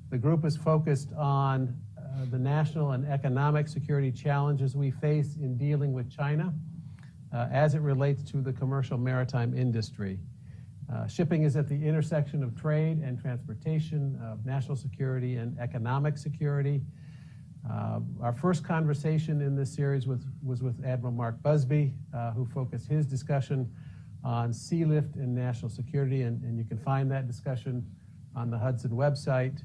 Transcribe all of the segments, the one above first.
The group is focused on the national and economic security challenges we face in dealing with China as it relates to the commercial maritime industry. Shipping is at the intersection of trade and transportation, of national security and economic security. Our first conversation in this series was with Admiral Mark Busby, who focused his discussion on Sealift and national security, and you can find that discussion on the Hudson website.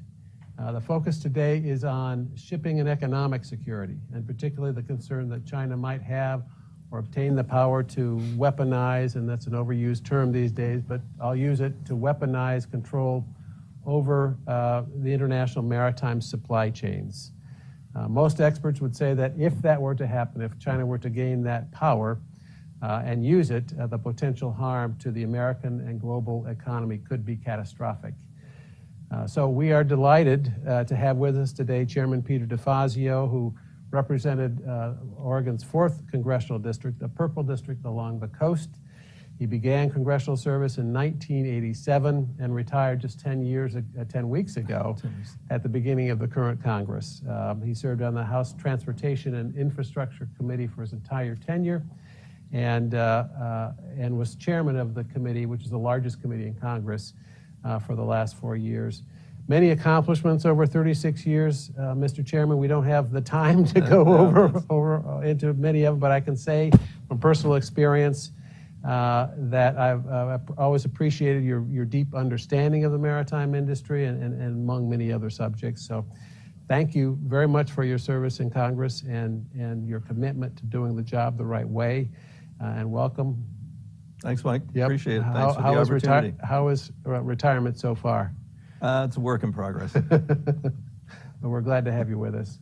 The focus today is on shipping and economic security, and particularly the concern that China might have or obtain the power to weaponize, and that's an overused term these days, but I'll use it, to weaponize control over the international maritime supply chains. Most experts would say that if that were to happen, if China were to gain that power and use it, the potential harm to the American and global economy could be catastrophic. So we are delighted to have with us today Chairman Peter DeFazio, who represented Oregon's 4th Congressional District, the Purple District along the coast. He began congressional service in 1987 and retired just 10 weeks ago at the beginning of the current Congress. He served on the House Transportation and Infrastructure Committee for his entire tenure and was chairman of the committee, which is the largest committee in Congress, for the last 4 years. Many accomplishments over 36 years, Mr. Chairman. We don't have the time to go over into many of them, but I can say from personal experience that I've always appreciated your deep understanding of the maritime industry and among many other subjects. So thank you very much for your service in Congress and your commitment to doing the job the right way, and welcome. Thanks, Mike. Yep. Appreciate it. Thanks for the opportunity. How is retirement so far? It's a work in progress. Well, we're glad to have you with us.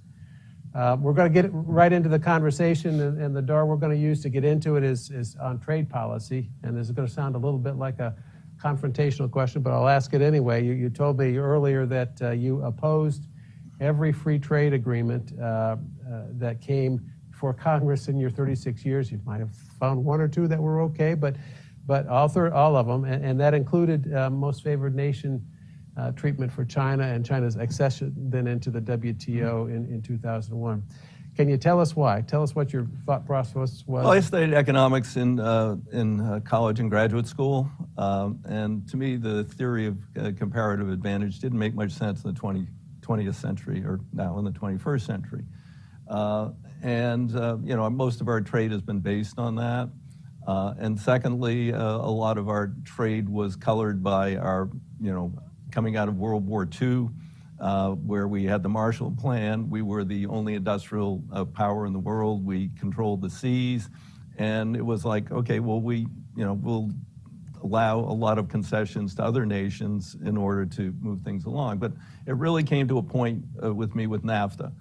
We're going to get right into the conversation, and the door we're going to use to get into it is on trade policy. And this is going to sound a little bit like a confrontational question, but I'll ask it anyway. You told me earlier that you opposed every free trade agreement that came before Congress in your 36 years. You might have found one or two that were okay, but all of them, and that included most favored nation treatment for China and China's accession then into the WTO in 2001. Can you tell us why? Tell us what your thought process was. Well, I studied economics in college and graduate school, and to me the theory of comparative advantage didn't make much sense in the 20th century, or now in the 21st century. Most of our trade has been based on that. And secondly, a lot of our trade was colored by our, coming out of World War II, where we had the Marshall Plan. We were the only industrial power in the world. We controlled the seas. And it was like, okay, well, we'll allow a lot of concessions to other nations in order to move things along. But it really came to a point with me with NAFTA.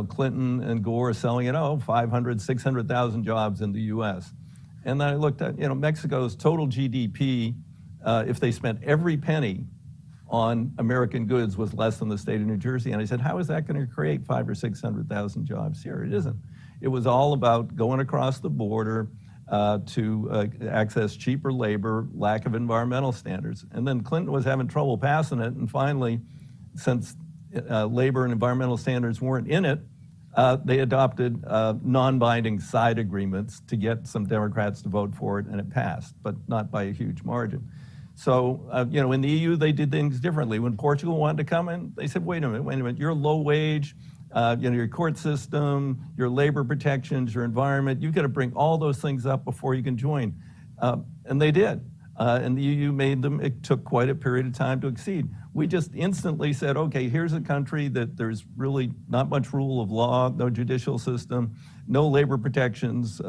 Clinton and Gore are selling it, 500, 600,000 jobs in the U.S. And then I looked at, Mexico's total GDP, if they spent every penny on American goods, was less than the state of New Jersey. And I said, how is that going to create 500 or 600,000 jobs here? It isn't. It was all about going across the border to access cheaper labor, lack of environmental standards. And then Clinton was having trouble passing it. And finally, since labor and environmental standards weren't in it, they adopted non-binding side agreements to get some Democrats to vote for it, and it passed, but not by a huge margin. So, in the EU, they did things differently. When Portugal wanted to come in, they said, wait a minute, you're low wage, your court system, your labor protections, your environment, you've got to bring all those things up before you can join. And they did. And the EU made them. It took quite a period of time to exceed. We just instantly said, okay, here's a country that there's really not much rule of law, no judicial system, no labor protections,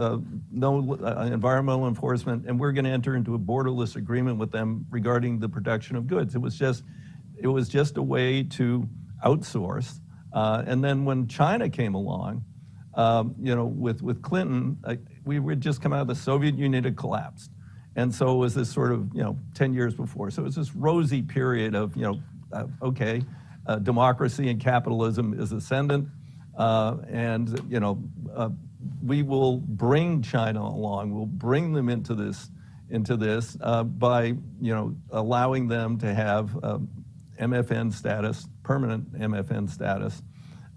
no environmental enforcement, and we're going to enter into a borderless agreement with them regarding the production of goods. It was just a way to outsource. And then when China came along, with Clinton, we would just come out of the Soviet Union had collapsed. And so it was this sort of, 10 years before. So it was this rosy period of, democracy and capitalism is ascendant. We will bring China along. We'll bring them into this by, allowing them to have MFN status, permanent MFN status,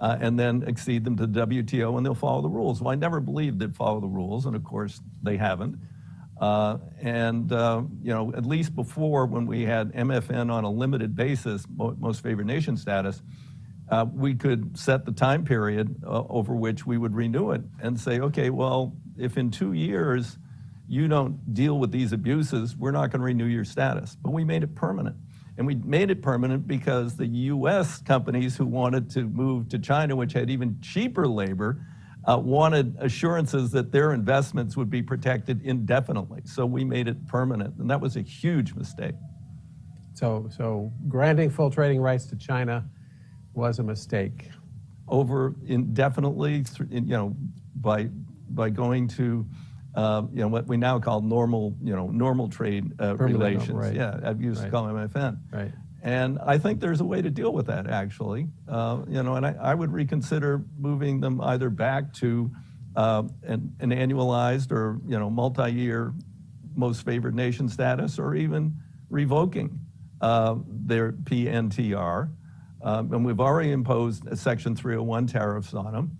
and then exceed them to the WTO, and they'll follow the rules. Well, I never believed they'd follow the rules, and of course they haven't. At least before, when we had MFN on a limited basis, most favored nation status, we could set the time period over which we would renew it and say, okay, well, if in 2 years you don't deal with these abuses, we're not going to renew your status. But we made it permanent. And we made it permanent because the U.S. companies who wanted to move to China, which had even cheaper labor, wanted assurances that their investments would be protected indefinitely. So we made it permanent, and that was a huge mistake. So granting full trading rights to China was a mistake. Over indefinitely, by going to what we now call normal trade relations. Right. Yeah, I used to call them MFN. Right. And I think there's a way to deal with that, actually. And I would reconsider moving them either back to an annualized or multi-year most favored nation status, or even revoking their PNTR. And we've already imposed a Section 301 tariffs on them.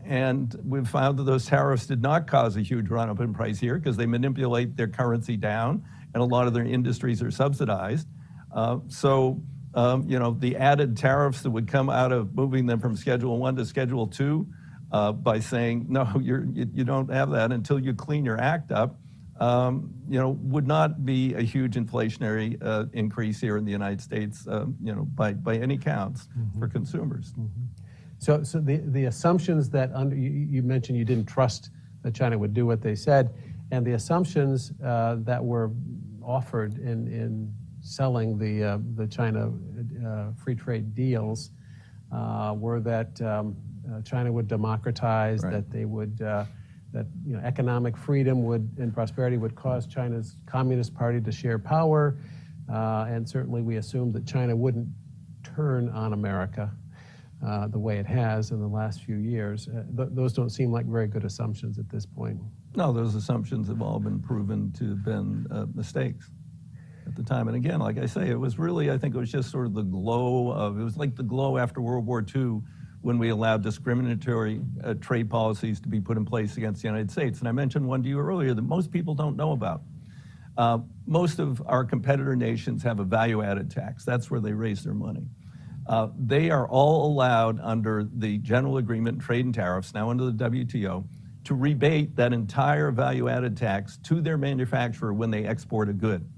And we've found that those tariffs did not cause a huge run-up in price here because they manipulate their currency down, and a lot of their industries are subsidized. The added tariffs that would come out of moving them from Schedule 1 to Schedule 2 by saying, no, you don't have that until you clean your act up, would not be a huge inflationary increase here in the United States, by any counts for consumers. So the assumptions that you mentioned you didn't trust that China would do what they said, and the assumptions that were offered in selling the China free trade deals were that China would democratize, right, that they would that economic freedom and prosperity would cause China's Communist Party to share power, and certainly we assumed that China wouldn't turn on America the way it has in the last few years. Those don't seem like very good assumptions at this point. No, those assumptions have all been proven to have been mistakes at the time. And again, like I say, it was really, I think it was just sort of it was like the glow after World War II when we allowed discriminatory trade policies to be put in place against the United States. And I mentioned one to you earlier that most people don't know about. Most of our competitor nations have a value-added tax. That's where they raise their money. They are all allowed under the General Agreement on Trade and Tariffs, now under the WTO, to rebate that entire value-added tax to their manufacturer when they export a good.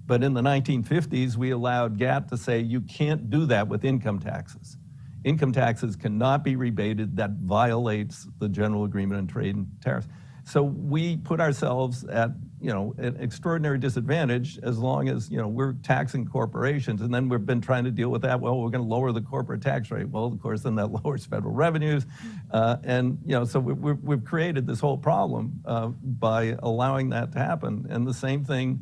But in the 1950s, we allowed GATT to say you can't do that with income taxes. Income taxes cannot be rebated. That violates the General Agreement on Trade and Tariffs. So we put ourselves at an extraordinary disadvantage as long as we're taxing corporations, and then we've been trying to deal with that. Well, we're going to lower the corporate tax rate. Well, of course, then that lowers federal revenues, so we've created this whole problem by allowing that to happen. And the same thing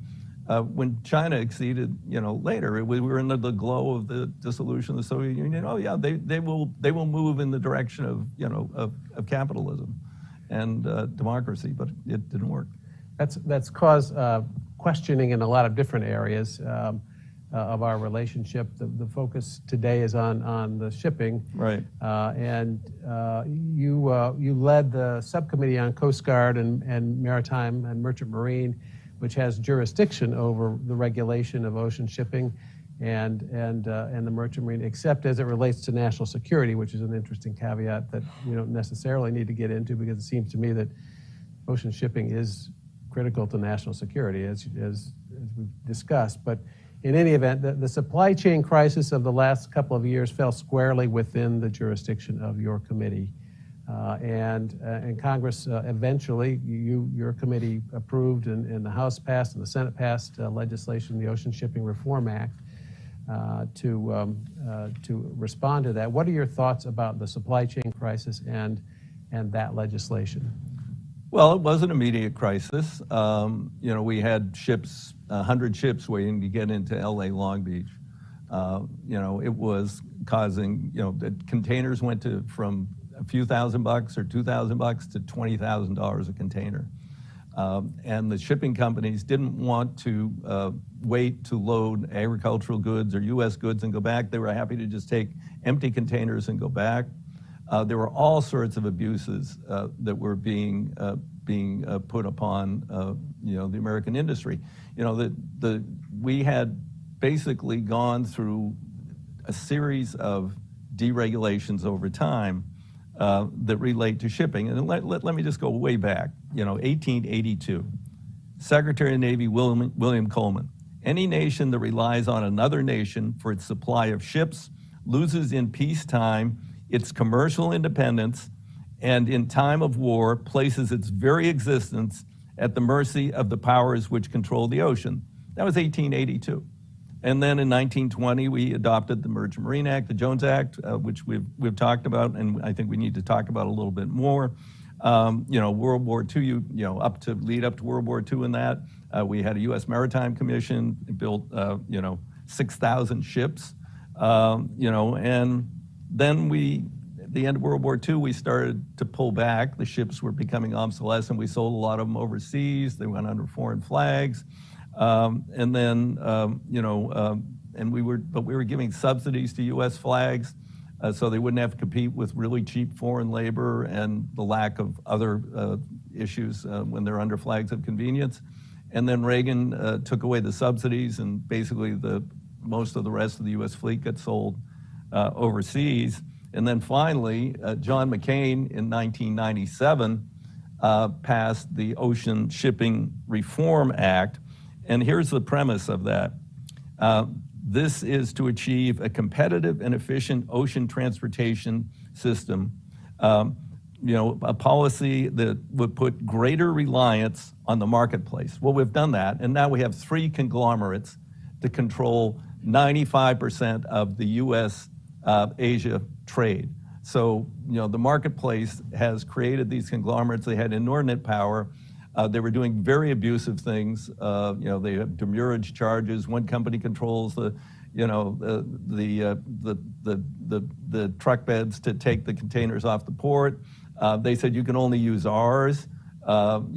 when China acceded, later. We were in the glow of the dissolution of the Soviet Union. Oh yeah, they will move in the direction of capitalism and democracy, but it didn't work. That's caused questioning in a lot of different areas of our relationship. The focus today is on the shipping. Right. And you led the subcommittee on Coast Guard and Maritime and Merchant Marine, which has jurisdiction over the regulation of ocean shipping and the Merchant Marine, except as it relates to national security, which is an interesting caveat that we don't necessarily need to get into, because it seems to me that ocean shipping is critical to national security, as we've discussed. But in any event, the supply chain crisis of the last couple of years fell squarely within the jurisdiction of your committee. And Congress eventually, your committee approved, and the House passed and the Senate passed legislation, the Ocean Shipping Reform Act, to respond to that. What are your thoughts about the supply chain crisis and that legislation? Well, it was an immediate crisis. We had 100 ships waiting to get into LA Long Beach. It was causing, the containers went from a few $1,000 or $2,000 to $20,000 a container. And the shipping companies didn't want to wait to load agricultural goods or U.S. goods and go back. They were happy to just take empty containers and go back. There were all sorts of abuses that were being put upon the American industry. We had basically gone through a series of deregulations over time that relate to shipping. And let me just go way back. 1882, Secretary of the Navy William Coleman. Any nation that relies on another nation for its supply of ships loses in peacetime its commercial independence, and in time of war places its very existence at the mercy of the powers which control the ocean. That was 1882. And then in 1920, we adopted the Merchant Marine Act, the Jones Act, which we've talked about, and I think we need to talk about a little bit more. World War II, lead up to World War II in that, we had a U.S. Maritime Commission, built, 6,000 ships, and then at the end of World War II, we started to pull back. The ships were becoming obsolescent. We sold a lot of them overseas. They went under foreign flags. And we were giving subsidies to U.S. flags so they wouldn't have to compete with really cheap foreign labor and the lack of other issues when they're under flags of convenience. And then Reagan took away the subsidies, and basically most of the rest of the U.S. fleet got sold overseas. And then finally, John McCain in 1997 passed the Ocean Shipping Reform Act. And here's the premise of that. This is to achieve a competitive and efficient ocean transportation system, a policy that would put greater reliance on the marketplace. Well, we've done that, and now we have 3 conglomerates to control 95% of the U.S. Asia trade. So, the marketplace has created these conglomerates. They had inordinate power. They were doing very abusive things. They have demurrage charges. One company controls the truck beds to take the containers off the port. They said you can only use ours, but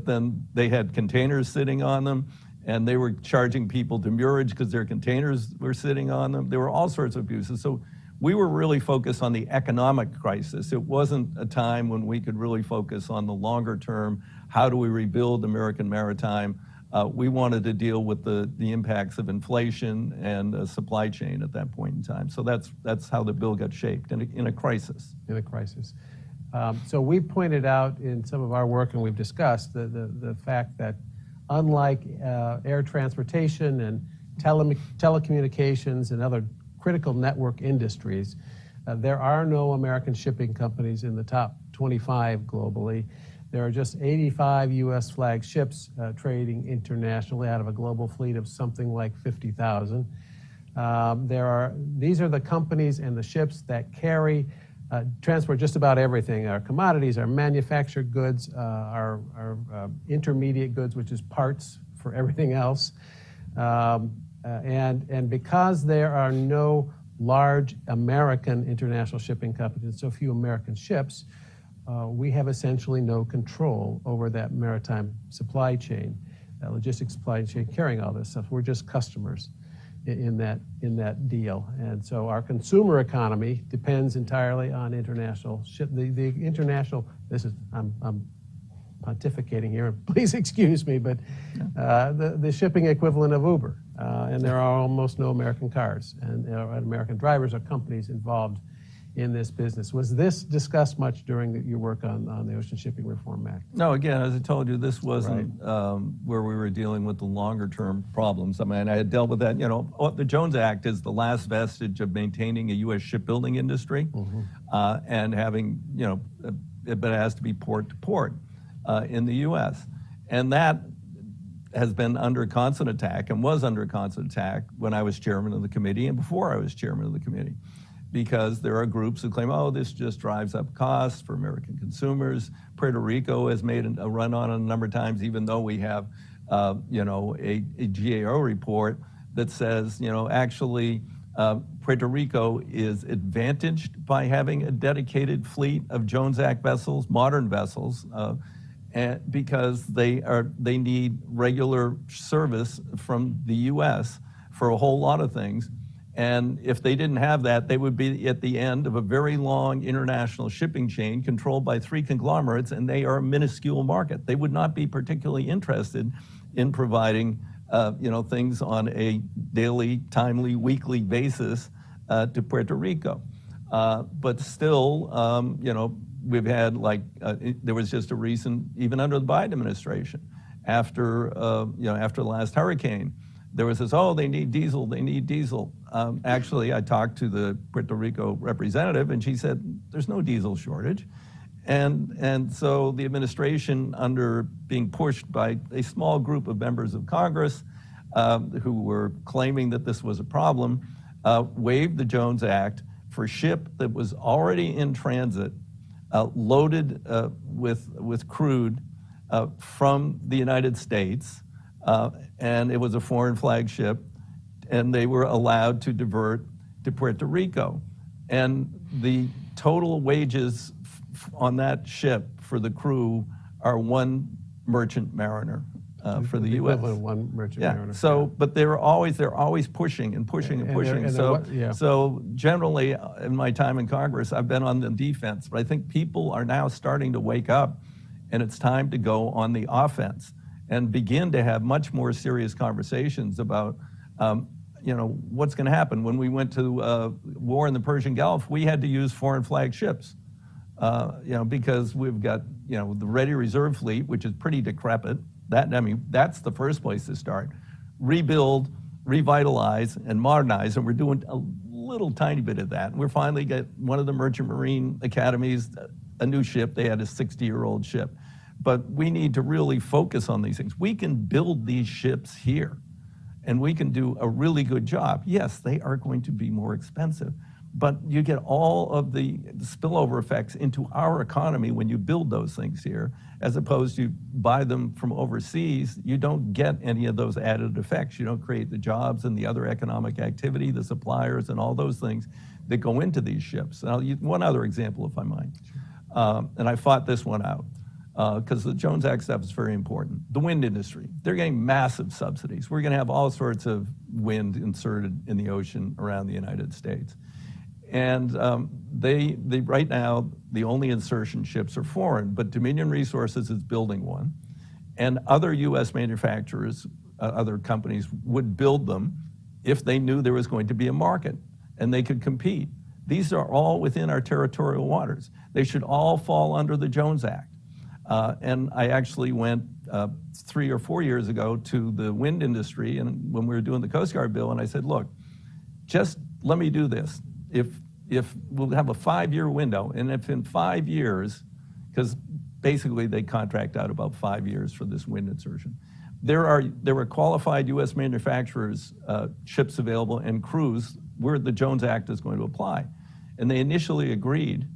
then they had containers sitting on them, and they were charging people demurrage because their containers were sitting on them. There were all sorts of abuses. So we were really focused on the economic crisis. It wasn't a time when we could really focus on the longer term, how do we rebuild American maritime? We wanted to deal with the impacts of inflation and supply chain at that point in time. So that's how the bill got shaped, in a crisis. In a crisis. So we pointed out in some of our work, and we've discussed the fact that unlike air transportation and telecommunications and other critical network industries, there are no American shipping companies in the top 25 globally. There are just 85 U.S. flag ships trading internationally out of a global fleet of something like 50,000. These are the companies and the ships that transport just about everything: our commodities, our manufactured goods, our intermediate goods, which is parts for everything else. And because there are no large American international shipping companies and so few American ships, we have essentially no control over that maritime supply chain, logistics supply chain carrying all this stuff. We're just customers in that deal. And so our consumer economy depends entirely on international ship. The international, I'm pontificating here, please excuse me, but the shipping equivalent of Uber. And there are almost no American cars and American drivers or companies involved in this business. Was this discussed much during your work on the Ocean Shipping Reform Act? No, again, as I told you, this wasn't where we were dealing with the longer term problems. I mean, I had dealt with that. The Jones Act is the last vestige of maintaining a U.S. shipbuilding industry, and having, but it has to be port to port in the U.S. And that has been under constant attack, and was under constant attack when I was chairman of the committee and before I was chairman of the committee, because there are groups who claim, this just drives up costs for American consumers. Puerto Rico has made a run on it a number of times, even though we have, a GAO report that says, actually, Puerto Rico is advantaged by having a dedicated fleet of Jones Act vessels, modern vessels, and because they need regular service from the U.S. for a whole lot of things. And if they didn't have that, they would be at the end of a very long international shipping chain controlled by 3 conglomerates, and they are a minuscule market. They would not be particularly interested in providing things on a daily, timely, weekly basis to Puerto Rico. But still, we've had there was just a recent, even under the Biden administration, after the last hurricane, there was this, they need diesel, they need diesel. Actually, I talked to the Puerto Rico representative, and she said, there's no diesel shortage. And so the administration, under being pushed by a small group of members of Congress who were claiming that this was a problem, waived the Jones Act for ship that was already in transit, loaded with crude from the United States, and it was a foreign flag ship, and they were allowed to divert to Puerto Rico. And the total wages on that ship for the crew are 1 merchant mariner for the U.S. Equivalent of 1 merchant mariner. So, but they're always pushing and pushing and pushing. So generally, in my time in Congress, I've been on the defense, but I think people are now starting to wake up, and it's time to go on the offense and begin to have much more serious conversations about, what's going to happen. When we went to war in the Persian Gulf, we had to use foreign flag ships, because we've got, the ready reserve fleet, which is pretty decrepit. That's the first place to start. Rebuild, revitalize, and modernize, and we're doing a little tiny bit of that. And we're finally got one of the Merchant Marine Academies, a new ship. They had a 60-year-old ship. But we need to really focus on these things. We can build these ships here, and we can do a really good job. Yes, they are going to be more expensive, but you get all of the spillover effects into our economy when you build those things here, as opposed to buy them from overseas. You don't get any of those added effects. You don't create the jobs and the other economic activity, the suppliers, and all those things that go into these ships. And I'll use one other example, if I might. And I fought this one out, because the Jones Act stuff is very important. The wind industry, they're getting massive subsidies. We're going to have all sorts of wind inserted in the ocean around the United States. And they right now, the only insertion ships are foreign, but Dominion Resources is building one. And other U.S. manufacturers, other companies would build them if they knew there was going to be a market and they could compete. These are all within our territorial waters. They should all fall under the Jones Act. And I actually went 3 or 4 years ago to the wind industry, and when we were doing the Coast Guard bill, and I said, look, just let me do this. If we'll have a 5-year window, and if in 5 years, because basically they contract out about 5 years for this wind insertion, there were qualified U.S. manufacturers, ships available, and crews where the Jones Act is going to apply. And they initially agreed,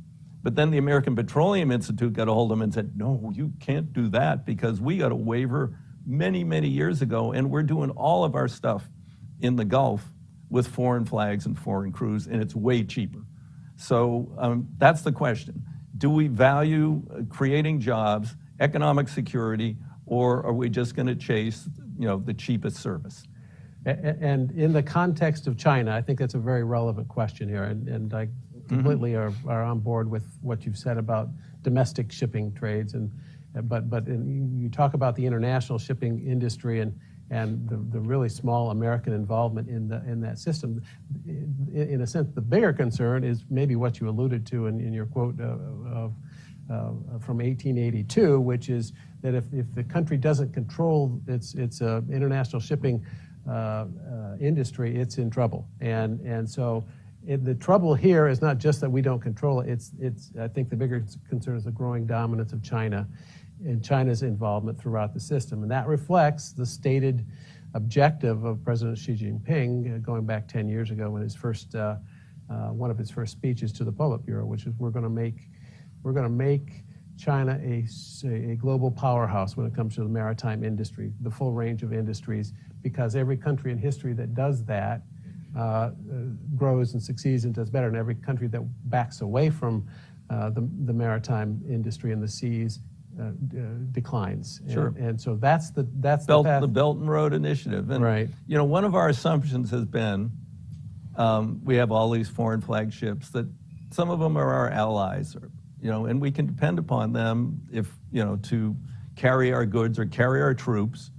but then the American Petroleum Institute got a hold of them and said, no, you can't do that because we got a waiver many, many years ago, and we're doing all of our stuff in the Gulf with foreign flags and foreign crews, and it's way cheaper. So that's the question. Do we value creating jobs, economic security, or are we just going to chase, the cheapest service? And in the context of China, I think that's a very relevant question here, and I completely are on board with what you've said about domestic shipping trades, but you talk about the international shipping industry and the really small American involvement in that system. In a sense, the bigger concern is maybe what you alluded to in your quote from 1882, which is that if the country doesn't control its international shipping industry, it's in trouble. And so the trouble here is not just that we don't control it. It's I think the bigger concern is the growing dominance of China and China's involvement throughout the system. And that reflects the stated objective of President Xi Jinping going back 10 years ago when his first, one of his first speeches to the Politburo, which is we're going to make China a global powerhouse when it comes to the maritime industry, the full range of industries, because every country in history that does that grows and succeeds and does better, and every country that backs away from the maritime industry and the seas declines. Sure. And so that's the path. The Belt and Road Initiative. And, right. you know, one of our assumptions has been we have all these foreign flagships that some of them are our allies, or, you know, and we can depend upon them if, you know, to carry our goods or carry our troops,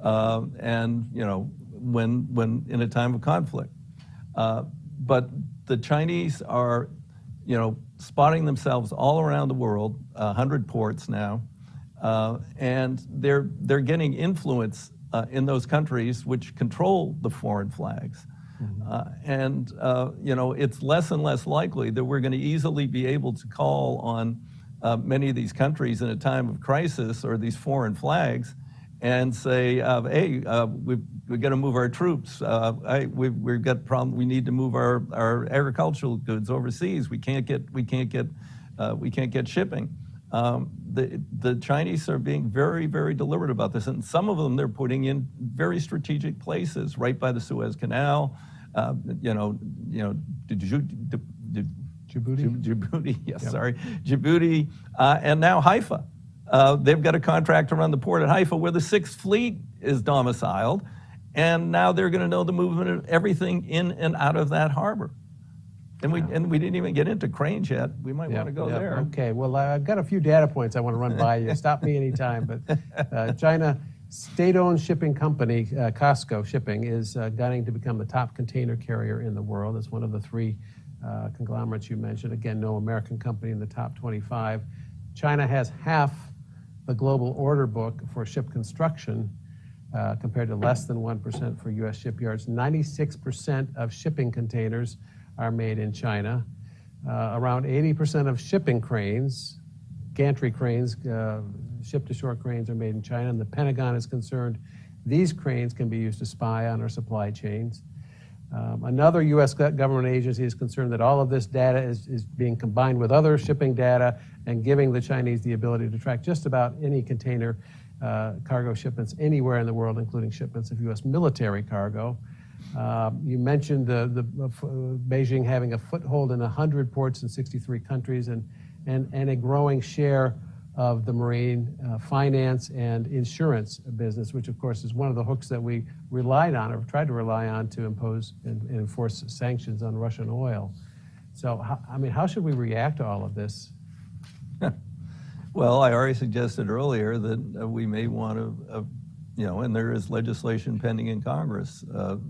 and, you know, when in a time of conflict. But the Chinese are, you know, spotting themselves all around the world, 100 ports now, and they're getting influence in those countries which control the foreign flags. And, you know, it's less and less likely that we're going to easily be able to call on many of these countries in a time of crisis or these foreign flags and say, hey, we've got to move our troops. We've got problem. We need to move our agricultural goods overseas. We can't get shipping. The Chinese are being very, very deliberate about this, and some of them they're putting in very strategic places, right by the Suez Canal. Djibouti, yes, yep. Sorry, Djibouti, and now Haifa. They've got a contract to run the port at Haifa where the 6th Fleet is domiciled, and now they're going to know the movement of everything in and out of that harbor. And we didn't even get into cranes yet. We might want to go there. Okay, well, I've got a few data points I want to run by you. Stop me anytime. But China state-owned shipping company, COSCO Shipping, is gunning to become the top container carrier in the world. It's one of the 3 conglomerates you mentioned. Again, no American company in the top 25. China has half the global order book for ship construction, compared to less than 1% for U.S. shipyards. 96% of shipping containers are made in China. Around 80% of shipping cranes, gantry cranes, ship-to-shore cranes, are made in China, and the Pentagon is concerned these cranes can be used to spy on our supply chains. Another U.S. government agency is concerned that all of this data is being combined with other shipping data and giving the Chinese the ability to track just about any container cargo shipments anywhere in the world, including shipments of U.S. military cargo. You mentioned the Beijing having a foothold in 100 ports in 63 countries and a growing share of the marine finance and insurance business, which of course is one of the hooks that we relied on or tried to rely on to impose and enforce sanctions on Russian oil. So, how should we react to all of this? Well, I already suggested earlier that we may want to, and there is legislation pending in Congress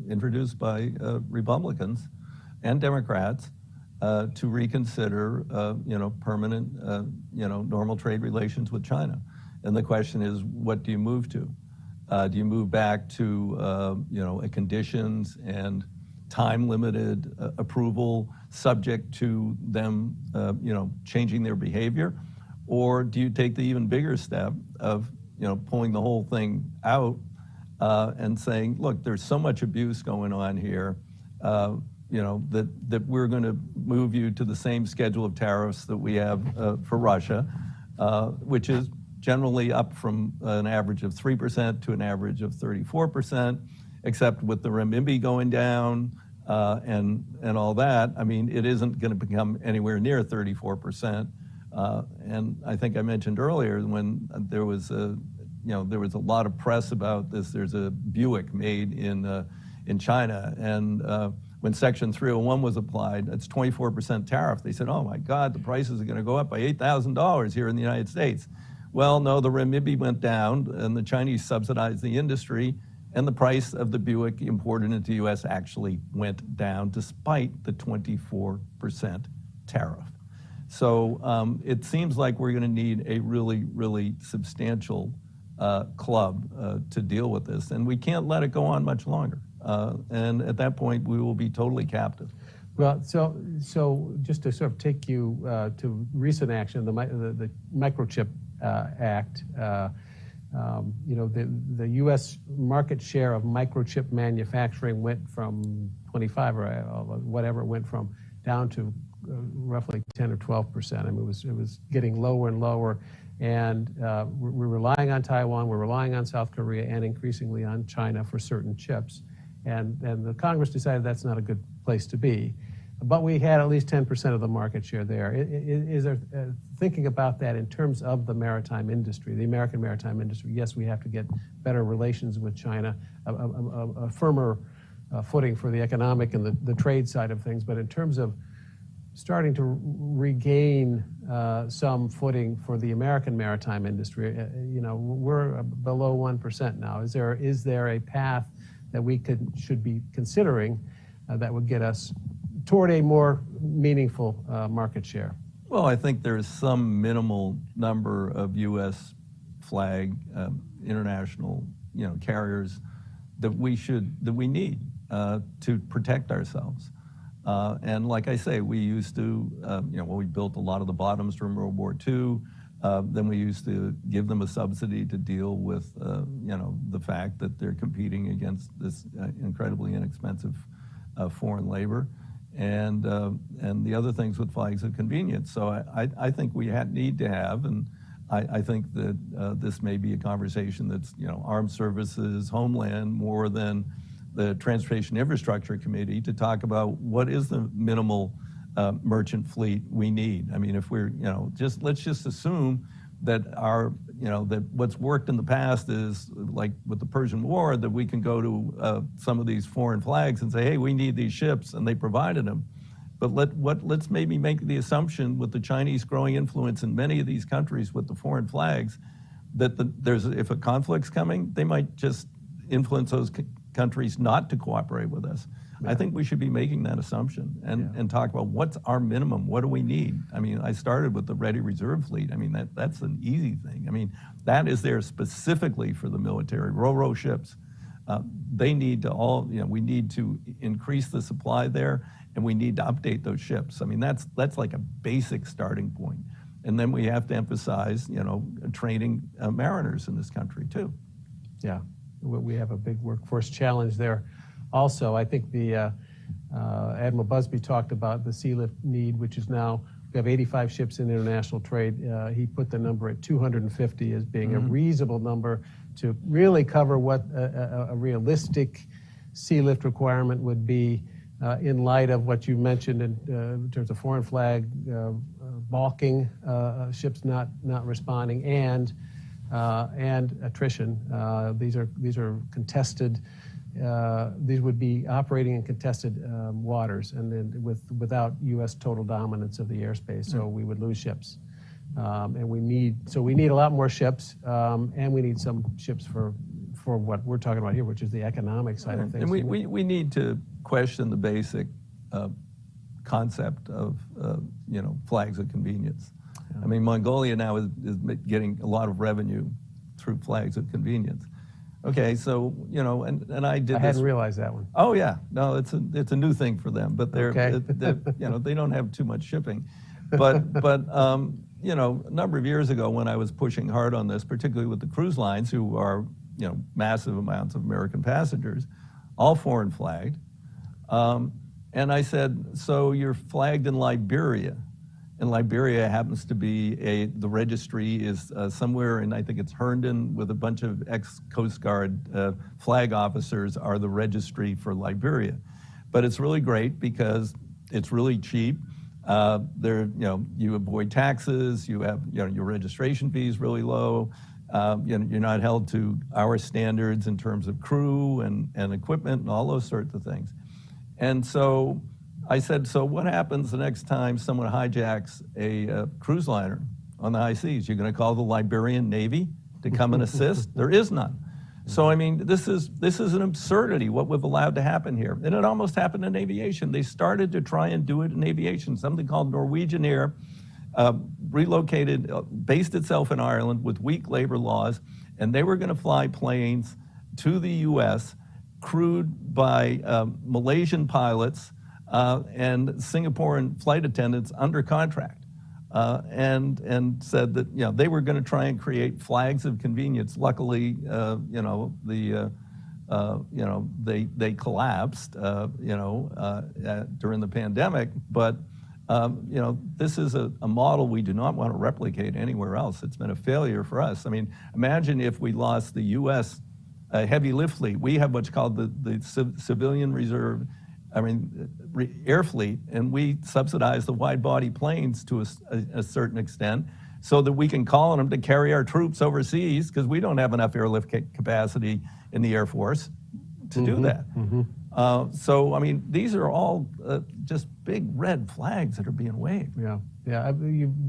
introduced by Republicans and Democrats to reconsider, permanent, normal trade relations with China. And the question is, what do you move to? Do you move back to, a conditions and time-limited approval subject to them, changing their behavior? Or do you take the even bigger step of, pulling the whole thing out and saying, look, there's so much abuse going on here, that we're going to move you to the same schedule of tariffs that we have for Russia, which is generally up from an average of 3% to an average of 34%, except with the renminbi going down and all that. I mean, it isn't going to become anywhere near 34%. And I think I mentioned earlier when there was a lot of press about this. There's a Buick made in China, and when Section 301 was applied, it's 24% tariff. They said, "Oh my God, the prices are going to go up by $8,000 here in the United States." Well, no, the renminbi went down, and the Chinese subsidized the industry, and the price of the Buick imported into the U.S. actually went down, despite the 24% tariff. So it seems like we're going to need a really, really substantial club to deal with this, and we can't let it go on much longer. And at that point, we will be totally captive. Well, so just to sort of take you to recent action, the Microchip Act. The U.S. market share of microchip manufacturing went from 25 or whatever it went from down to roughly 10 or 12%. I mean, it was getting lower and lower, and we're relying on Taiwan, we're relying on South Korea, and increasingly on China for certain chips. And the Congress decided that's not a good place to be. But we had at least 10% of the market share there. Is there, thinking about that in terms of the maritime industry, the American maritime industry, yes, we have to get better relations with China, a firmer footing for the economic and the trade side of things. But in terms of starting to regain some footing for the American maritime industry, we're below 1% now. Is there a path that we should be considering that would get us toward a more meaningful market share? Well, I think there's some minimal number of U.S. flag international carriers that we need to protect ourselves. And like I say, we used to, we built a lot of the bottoms during World War II. Then we used to give them a subsidy to deal with, the fact that they're competing against this incredibly inexpensive foreign labor. And the other things with flags of convenience. So I think we need to have, and I think that this may be a conversation that's, armed services, homeland, more than the Transportation Infrastructure Committee, to talk about what is the minimal merchant fleet we need. I mean, if we're, let's just assume that that what's worked in the past is, like with the Persian War, that we can go to some of these foreign flags and say, hey, we need these ships, and they provided them. But let's maybe make the assumption, with the Chinese growing influence in many of these countries with the foreign flags, that if a conflict's coming, they might just influence those countries not to cooperate with us. Yeah. I think we should be making that assumption and talk about what's our minimum, what do we need? I mean, I started with the ready reserve fleet. I mean, that's an easy thing. I mean, that is there specifically for the military, ro-ro ships. They need to we need to increase the supply there, and we need to update those ships. I mean, that's like a basic starting point. And then we have to emphasize, training mariners in this country too. Yeah, we have a big workforce challenge there. Also, I think the Admiral Busby talked about the Sealift Need, which is now, we have 85 ships in international trade. He put the number at 250 as being a reasonable number to really cover what a realistic sealift requirement would be in light of what you mentioned in terms of foreign flag, balking, ships not responding, and attrition. These are contested. These would be operating in contested waters, and then without U.S. total dominance of the airspace, so we would lose ships. And we need a lot more ships, and we need some ships for what we're talking about here, which is the economic side of things. And we need to question the basic concept of flags of convenience. Yeah. I mean, Mongolia now is getting a lot of revenue through flags of convenience. Okay, so and I did. I hadn't realized that one. Oh yeah, no, it's a new thing for them, but they're they don't have too much shipping, but a number of years ago when I was pushing hard on this, particularly with the cruise lines, who are massive amounts of American passengers, all foreign flagged, and I said, so you're flagged in Liberia. And Liberia happens to be the registry is somewhere in, I think it's Herndon, with a bunch of ex-Coast Guard flag officers are the registry for Liberia. But it's really great because it's really cheap. You avoid taxes, you have, your registration fee is really low. You're not held to our standards in terms of crew and equipment and all those sorts of things. And so I said, so what happens the next time someone hijacks a cruise liner on the high seas? You're going to call the Liberian Navy to come and assist? There is none. So, I mean, this is an absurdity, what we've allowed to happen here. And it almost happened in aviation. They started to try and do it in aviation. Something called Norwegian Air relocated, based itself in Ireland with weak labor laws, and they were going to fly planes to the U.S. crewed by Malaysian pilots and Singaporean flight attendants under contract, and said that they were going to try and create flags of convenience. Luckily, they collapsed, during the pandemic. But this is a model we do not want to replicate anywhere else. It's been a failure for us. I mean, imagine if we lost the U.S. heavy lift fleet. We have what's called the civilian reserve, air fleet, and we subsidize the wide body planes to a certain extent so that we can call on them to carry our troops overseas because we don't have enough airlift capacity in the Air Force to do that. So, I mean, these are all just big red flags that are being waved. Yeah, yeah.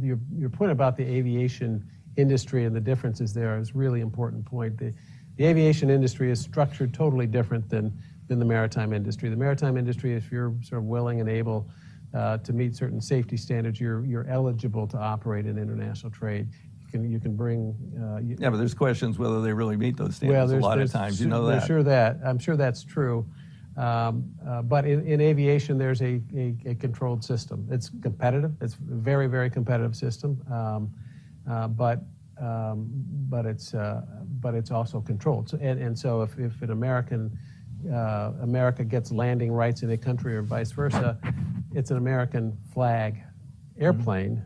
Your point about the aviation industry and the differences there is a really important point. The aviation industry is structured totally different than the maritime industry. The maritime industry, if you're sort of willing and able to meet certain safety standards, you're eligible to operate in international trade. You can bring. Yeah, but there's questions whether they really meet those standards a lot of times. You know that. I'm sure that's true. But in aviation, there's a controlled system. It's competitive. It's a very, very competitive system. But it's also controlled. So if an America gets landing rights in a country or vice versa, it's an American flag airplane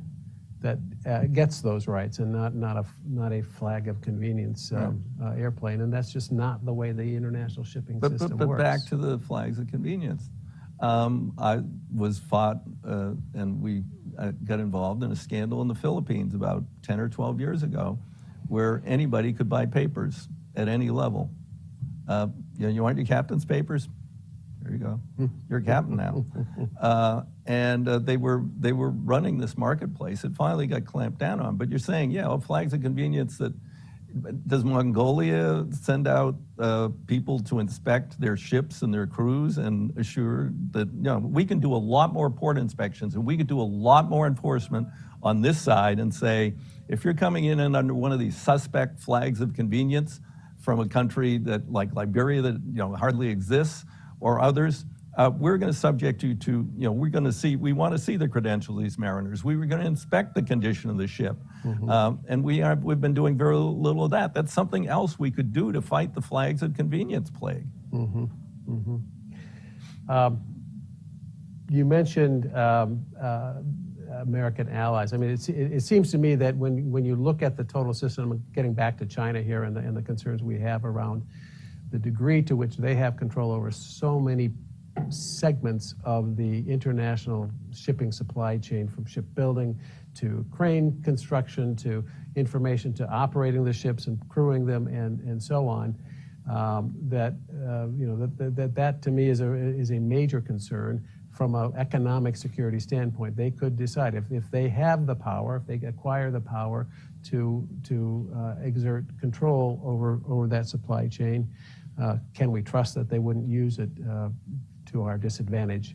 that gets those rights, and not a flag of convenience airplane, and that's just not the way the international shipping system works. But back to the flags of convenience. I was fought, and we got involved in a scandal in the Philippines about 10 or 12 years ago, where anybody could buy papers at any level. You want your captain's papers? There you go. You're a captain now. And they were running this marketplace. It finally got clamped down on. But you're saying, yeah, well, flags of convenience. Does Mongolia send out people to inspect their ships and their crews and assure that we can do a lot more port inspections and we could do a lot more enforcement on this side and say, if you're coming in and under one of these suspect flags of convenience from a country that like Liberia that hardly exists, or others, we're going to subject you to, we want to see the credentials of these mariners. We were going to inspect the condition of the ship. And we've been doing very little of that. That's something else we could do to fight the flags of convenience plague. You mentioned American allies. I mean, it seems to me that when you look at the total system, getting back to China here and the concerns we have around the degree to which they have control over so many segments of the international shipping supply chain, from shipbuilding to crane construction to information to operating the ships and crewing them and so on, that to me is a major concern from an economic security standpoint. They could decide if they have the power, if they acquire the power to exert control over that supply chain. Can we trust that they wouldn't use it to our disadvantage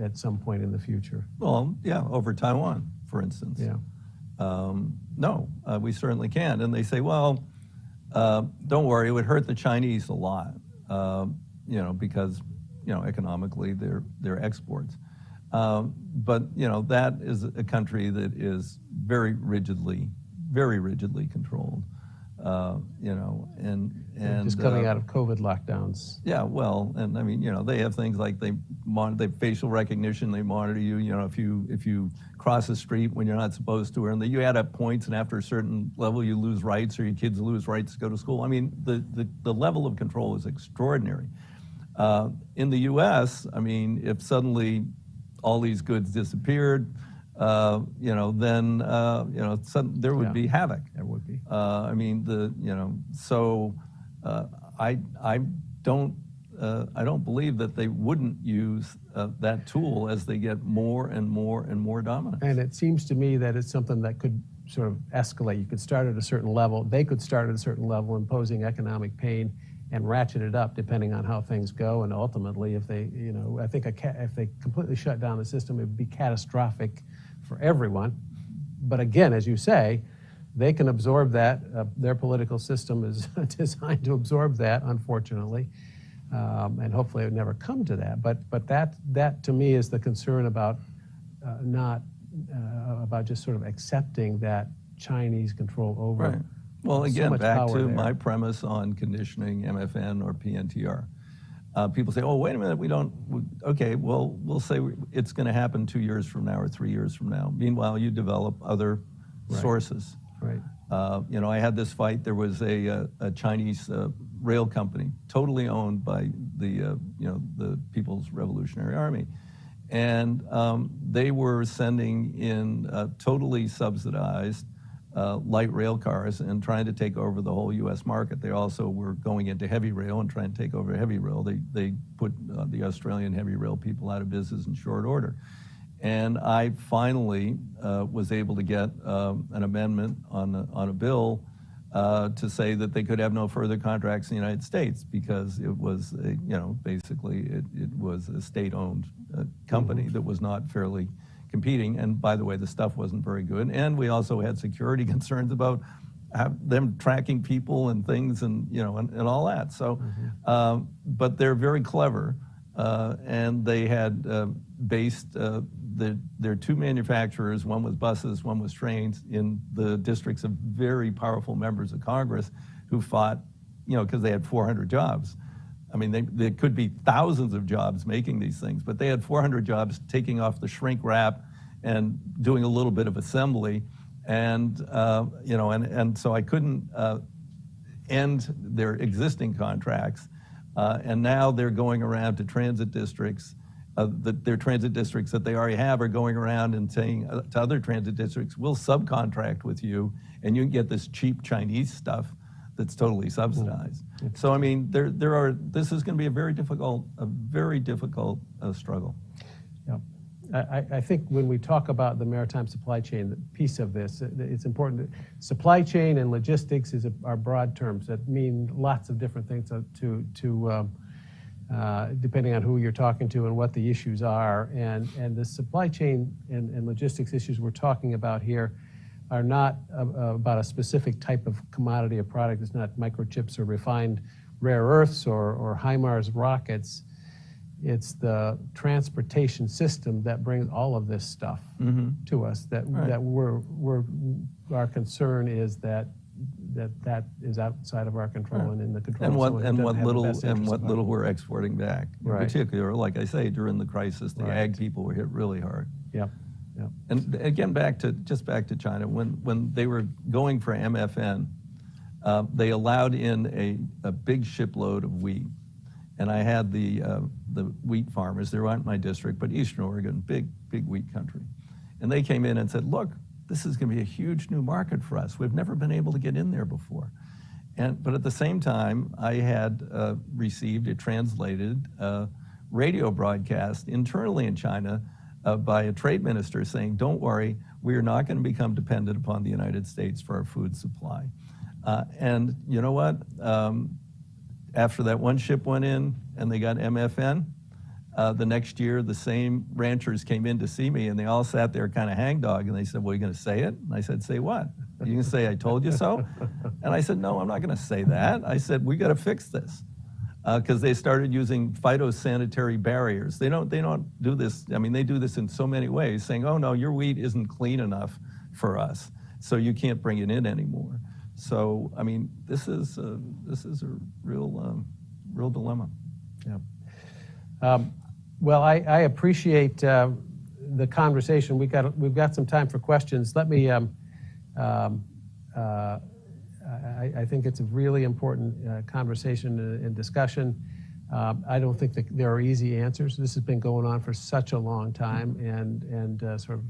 at some point in the future? Well, yeah, over Taiwan, for instance. Yeah. No, we certainly can. And they say, well, don't worry, it would hurt the Chinese a lot, because, economically they're exports. But, that is a country that is very rigidly controlled. And just coming out of COVID lockdowns. Yeah, well, and I mean, they have things like they facial recognition. They monitor you. If you cross the street when you're not supposed to, and you add up points, and after a certain level, you lose rights, or your kids lose rights to go to school. I mean, the level of control is extraordinary. In the U.S., I mean, if suddenly all these goods disappeared, then there would be havoc. There would be. I mean, I don't believe that they wouldn't use that tool as they get more and more and more dominant. And it seems to me that it's something that could sort of escalate. You could start at a certain level. They could start at a certain level, imposing economic pain, and ratchet it up depending on how things go. And ultimately, if they, I think if they completely shut down the system, it would be catastrophic for everyone. But again, as you say, they can absorb that. Their political system is designed to absorb that, unfortunately, and hopefully it would never come to that. But that to me is the concern about about just sort of accepting that Chinese control over. Right. Well, again, back to there. my premise on conditioning MFN or PNTR. People say, oh, wait a minute, okay, well, we'll say it's going to happen 2 years from now or 3 years from now. Meanwhile, you develop other sources. Right. I had this fight. There was a Chinese rail company, totally owned by the the People's Revolutionary Army. And they were sending in totally subsidized light rail cars and trying to take over the whole U.S. market. They also were going into heavy rail and trying to take over heavy rail. They put the Australian heavy rail people out of business in short order. And I finally was able to get an amendment on a bill to say that they could have no further contracts in the United States because it was, basically it was a state-owned company that was not fairly competing. And by the way, the stuff wasn't very good. And we also had security concerns about them tracking people and things and all that. So, but they're very clever. And they had based their two manufacturers, one was buses, one was trains, in the districts of very powerful members of Congress who fought, because they had 400 jobs. I mean, there could be thousands of jobs making these things, but they had 400 jobs taking off the shrink wrap and doing a little bit of assembly. And, and so I couldn't end their existing contracts. And now they're going around to transit districts. Their transit districts that they already have are going around and saying to other transit districts, we'll subcontract with you and you can get this cheap Chinese stuff that's totally subsidized. So, I mean, this is going to be a very difficult struggle. Yeah. I think when we talk about the maritime supply chain, the piece of this, it's important. Supply chain and logistics are broad terms that mean lots of different things depending on who you're talking to and what the issues are. And the supply chain and logistics issues we're talking about here are not about a specific type of commodity or product. It's not microchips or refined rare earths or HIMARS rockets. It's the transportation system that brings all of this stuff to us. That our concern is that is outside of our control and in the control. And what little we're exporting back. In particular, like I say, during the crisis, the ag people were hit really hard. Yeah. And again, back to China, when they were going for MFN, they allowed in a big shipload of wheat. And I had the wheat farmers, they weren't my district, but Eastern Oregon, big wheat country. And they came in and said, look, this is going to be a huge new market for us. We've never been able to get in there before. But at the same time, I had received a translated radio broadcast internally in China by a trade minister saying, don't worry, we are not going to become dependent upon the United States for our food supply. And you know what? After that one ship went in and they got MFN, the next year the same ranchers came in to see me and they all sat there kind of hangdog and they said, well, are you going to say it? And I said, say what? Are you going to say I told you so? And I said, no, I'm not going to say that. I said, we got to fix this. Because they started using phytosanitary barriers. They don't do this. I mean, they do this in so many ways, saying, "Oh no, your wheat isn't clean enough for us, so you can't bring it in anymore." So, I mean, this is a real dilemma. Yeah. Well, I appreciate the conversation. We've got some time for questions. Let me. I think it's a really important conversation and discussion. I don't think that there are easy answers. This has been going on for such a long time, and sort of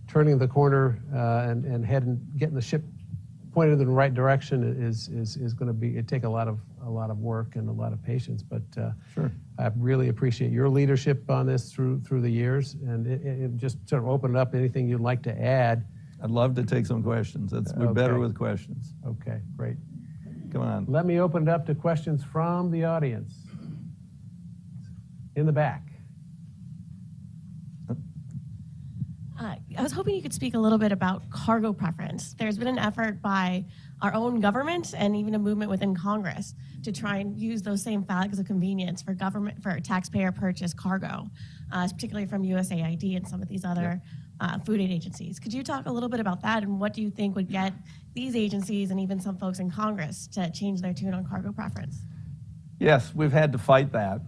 turning the corner and getting the ship pointed in the right direction is going to take a lot of work and a lot of patience. But sure. I really appreciate your leadership on this through the years, and it just sort of open it up. Anything you'd like to add? I'd love to take some questions. We're better with questions. Okay, great. Come on. Let me open it up to questions from the audience. In the back. I was hoping you could speak a little bit about cargo preference. There's been an effort by our own government and even a movement within Congress to try and use those same flags of convenience for taxpayer purchase cargo, particularly from USAID and some of these other food aid agencies. Could you talk a little bit about that, and what do you think would get these agencies and even some folks in Congress to change their tune on cargo preference? Yes, we've had to fight that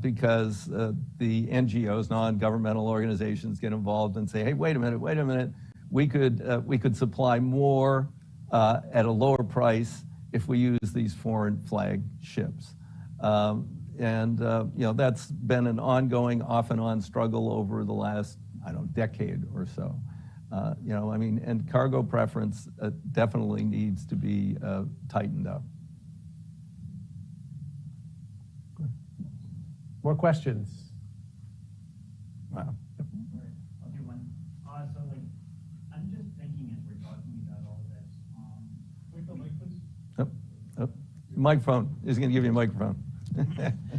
because the NGOs, non-governmental organizations, get involved and say, hey, wait a minute, we could supply more at a lower price if we use these foreign flag ships. That's been an ongoing off and on struggle over the last, decade or so. And cargo preference definitely needs to be tightened up. More questions? Wow. I'll do one. I'm just thinking as we're talking about all this. Wait the mic, please. Yep. Microphone. He's going to give you a microphone.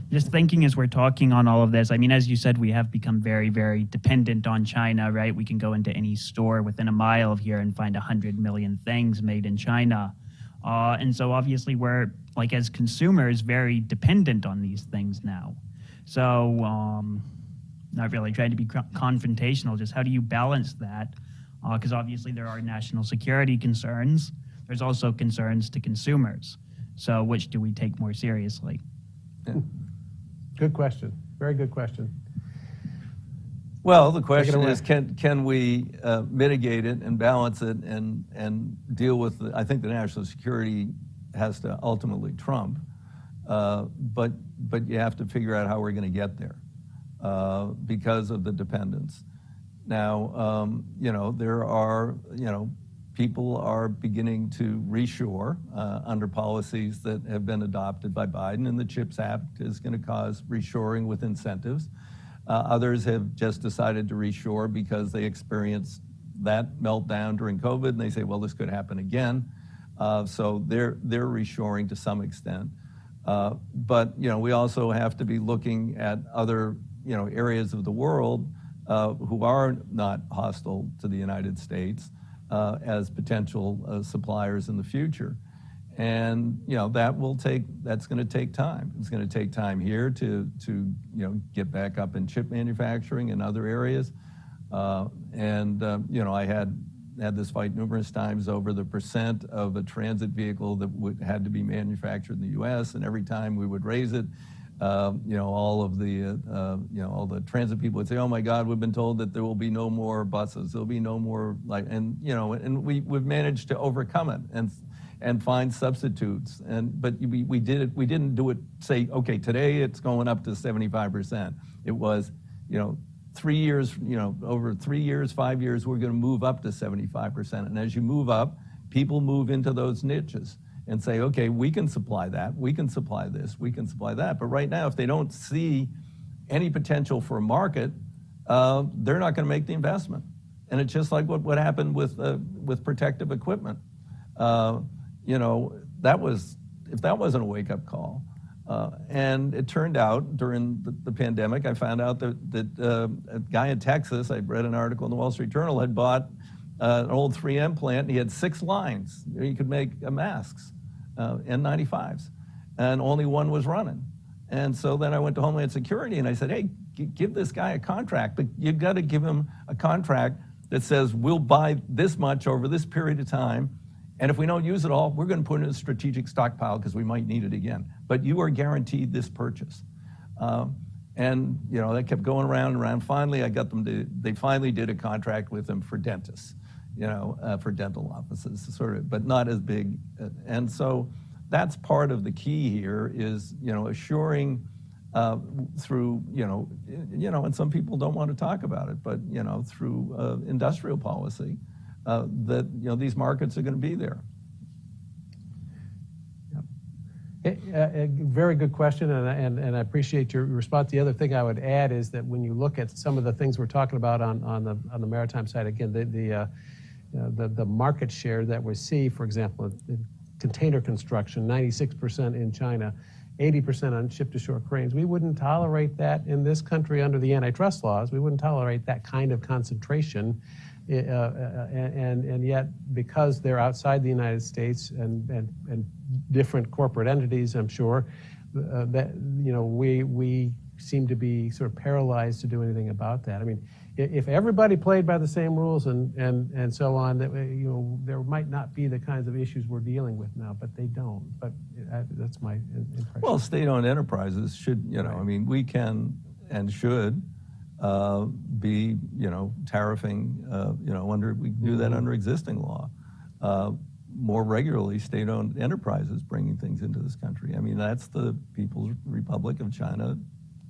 Just thinking as we're talking on all of this, as you said, we have become very, very dependent on China, right? We can go into any store within a mile of here and find 100 million things made in China. And so obviously we're, as consumers, very dependent on these things now. So not really trying to be confrontational, just how do you balance that? Because obviously there are national security concerns. There's also concerns to consumers. So which do we take more seriously? Yeah. Good question. Very good question. Well, the question is, can we mitigate it and balance it and deal with I think the national security has to ultimately trump, but you have to figure out how we're going to get there because of the dependence. Now, there are, people are beginning to reshore under policies that have been adopted by Biden, and the CHIPS Act is going to cause reshoring with incentives. Others have just decided to reshore because they experienced that meltdown during COVID, and they say, well, this could happen again. So they're reshoring to some extent. But we also have to be looking at other areas of the world who are not hostile to the United States as potential suppliers in the future. And that's going to take time. It's going to take time here to get back up in chip manufacturing and other areas. I had this fight numerous times over the percent of a transit vehicle that had to be manufactured in the U.S. And every time we would raise it, all the transit people would say, "Oh my God, we've been told that there will be no more buses. There'll be no more and we've managed to overcome it and find substitutes. But we did it. We didn't do it. Say, okay, today it's going up to 75%. It was 3 years, over 3 years, 5 years, we're going to move up to 75%. And as you move up, people move into those niches and say, okay, we can supply that, we can supply this, we can supply that. But right now, if they don't see any potential for a market, they're not going to make the investment. And it's just like what happened with protective equipment. If that wasn't a wake-up call. And it turned out during the pandemic, I found out that a guy in Texas, I read an article in the Wall Street Journal, had bought an old 3M plant, and he had 6 lines. He could make masks, N95s, and only one was running. And so then I went to Homeland Security, and I said, hey, give this guy a contract, but you've got to give him a contract that says we'll buy this much over this period of time, and if we don't use it all, we're going to put it in a strategic stockpile because we might need it again. But you are guaranteed this purchase. That kept going around and around. Finally, they finally did a contract with them for dentists, for dental offices, but not as big. And so that's part of the key here is, assuring through, and some people don't want to talk about it, but, through industrial policy, that these markets are going to be there. A very good question, and I appreciate your response. The other thing I would add is that when you look at some of the things we're talking about on the maritime side, again, the market share that we see, for example, in container construction, 96% in China, 80% on ship-to-shore cranes. We wouldn't tolerate that in this country under the antitrust laws. We wouldn't tolerate that kind of concentration. And yet, because they're outside the United States and different corporate entities, I'm sure, that we seem to be sort of paralyzed to do anything about that. I mean, if everybody played by the same rules and so on, that there might not be the kinds of issues we're dealing with now, but they don't. But that's my impression. Well, state-owned enterprises should, Right. We can and should be, tariffing, we do that under existing law. more regularly state-owned enterprises bringing things into this country. I mean, that's the People's Republic of China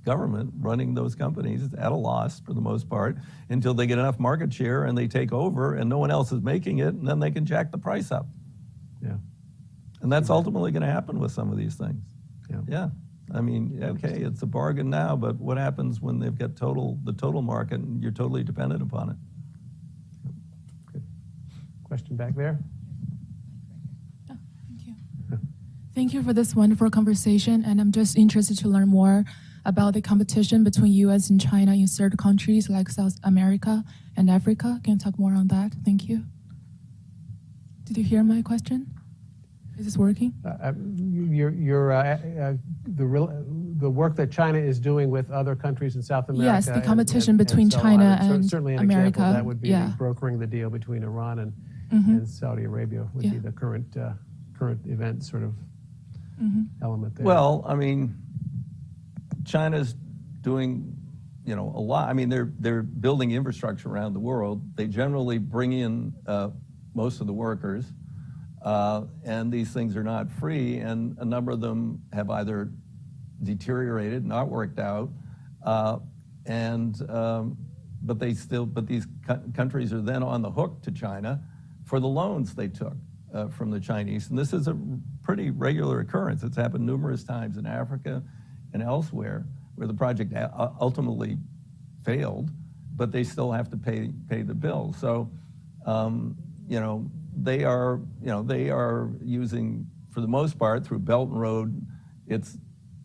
government running those companies at a loss for the most part until they get enough market share and they take over and no one else is making it, and then they can jack the price up. Yeah. And that's ultimately going to happen with some of these things. Yeah. Yeah. I mean, okay, it's a bargain now, but what happens when they've got the total market and you're totally dependent upon it? Good. Question back there? Oh, thank you. Thank you for this wonderful conversation, and I'm just interested to learn more about the competition between U.S. and China in certain countries like South America and Africa. Can you talk more on that? Thank you. Did you hear my question? Is this working? The work that China is doing with other countries in South America. Yes, the competition between so on. China and certainly an America. Example, that would be yeah. brokering the deal between Iran and Saudi Arabia would be the current event sort of element there. Well, I mean, China's doing, a lot. I mean, they're building infrastructure around the world. They generally bring in most of the workers, and these things are not free, and a number of them have either deteriorated, not worked out, but these countries are then on the hook to China for the loans they took from the Chinese, and this is a pretty regular occurrence. It's happened numerous times in Africa and elsewhere where the project ultimately failed, but they still have to pay the bill. So, they are using, for the most part, through Belt and Road, it's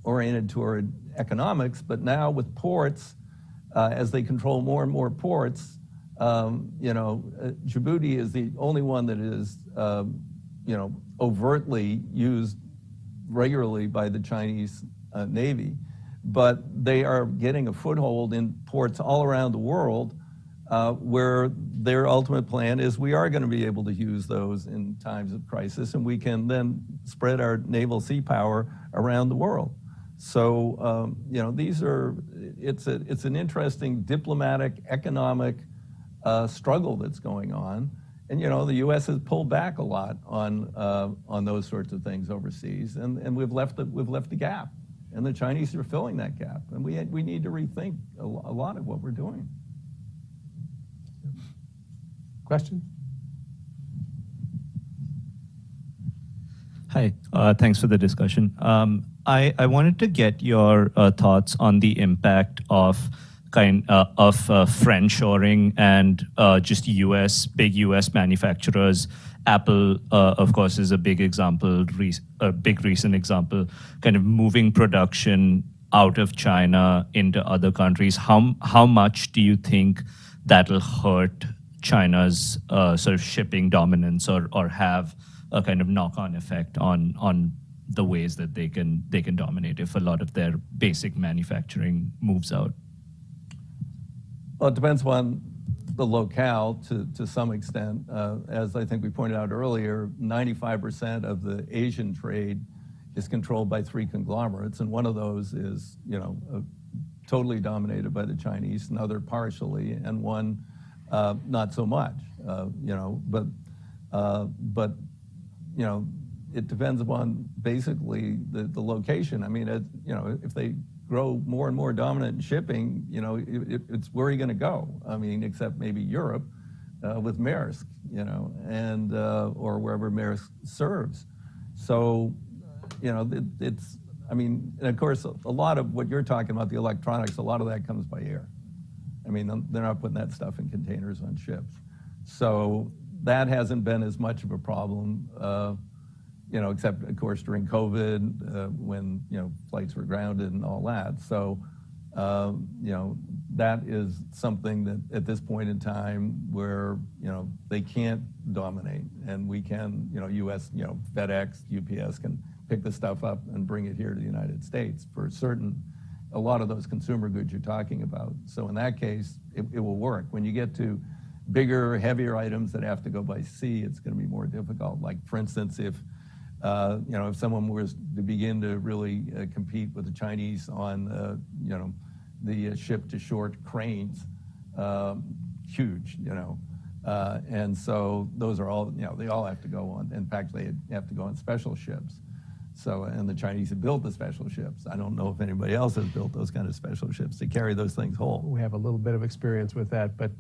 oriented toward economics, but now with ports, as they control more and more ports, Djibouti is the only one that is, overtly used regularly by the Chinese Navy, but they are getting a foothold in ports all around the world where their ultimate plan is we are going to be able to use those in times of crisis, and we can then spread our naval sea power around the world. So, it's an interesting diplomatic, economic struggle that's going on. And, the U.S. has pulled back a lot on those sorts of things overseas, and we've left the gap. And the Chinese are filling that gap. And we need to rethink a lot of what we're doing. Question? Hi, thanks for the discussion. I wanted to get your thoughts on the impact of friendshoring and just big U.S. manufacturers. Apple, of course, is a big example, a big recent example, kind of moving production out of China into other countries. How much do you think that'll hurt China's sort of shipping dominance or have a kind of knock-on effect on the ways that they can dominate if a lot of their basic manufacturing moves out? Well, it depends on the locale to some extent. As I think we pointed out earlier, 95% of the Asian trade is controlled by 3 conglomerates, and one of those is, totally dominated by the Chinese, another partially, and one not so much. It depends upon basically the location. I mean, if they grow more and more dominant in shipping, it's where are you going to go? I mean, except maybe Europe with Maersk, and or wherever Maersk serves. So, it's. I mean, and of course, a lot of what you're talking about, the electronics, a lot of that comes by air. I mean, they're not putting that stuff in containers on ships. So that hasn't been as much of a problem, except, of course, during COVID, when, flights were grounded and all that. So, that is something that at this point in time where, they can't dominate. And we can, U.S., FedEx, UPS can pick the stuff up and bring it here to the United States for a lot of those consumer goods you're talking about. So in that case, it will work. When you get to bigger, heavier items that have to go by sea, it's going to be more difficult. Like, for instance, if someone was to begin to really compete with the Chinese on, the ship-to-shore cranes, huge, And so those are all, they all have to go on. In fact, they have to go on special ships. So, and the Chinese have built the special ships. I don't know if anybody else has built those kind of special ships to carry those things whole. We have a little bit of experience with that, but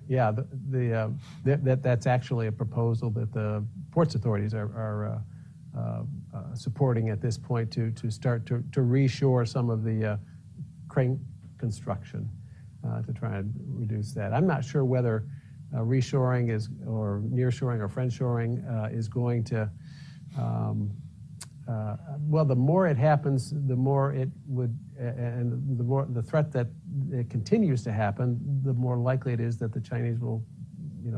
yeah, that's actually a proposal that the ports authorities are supporting at this point to start to reshore some of the crane construction to try and reduce that. I'm not sure whether reshoring or nearshoring or friendshoring is going to. Well, the more it happens, the more it would, and the more the threat that it continues to happen, the more likely it is that the Chinese will,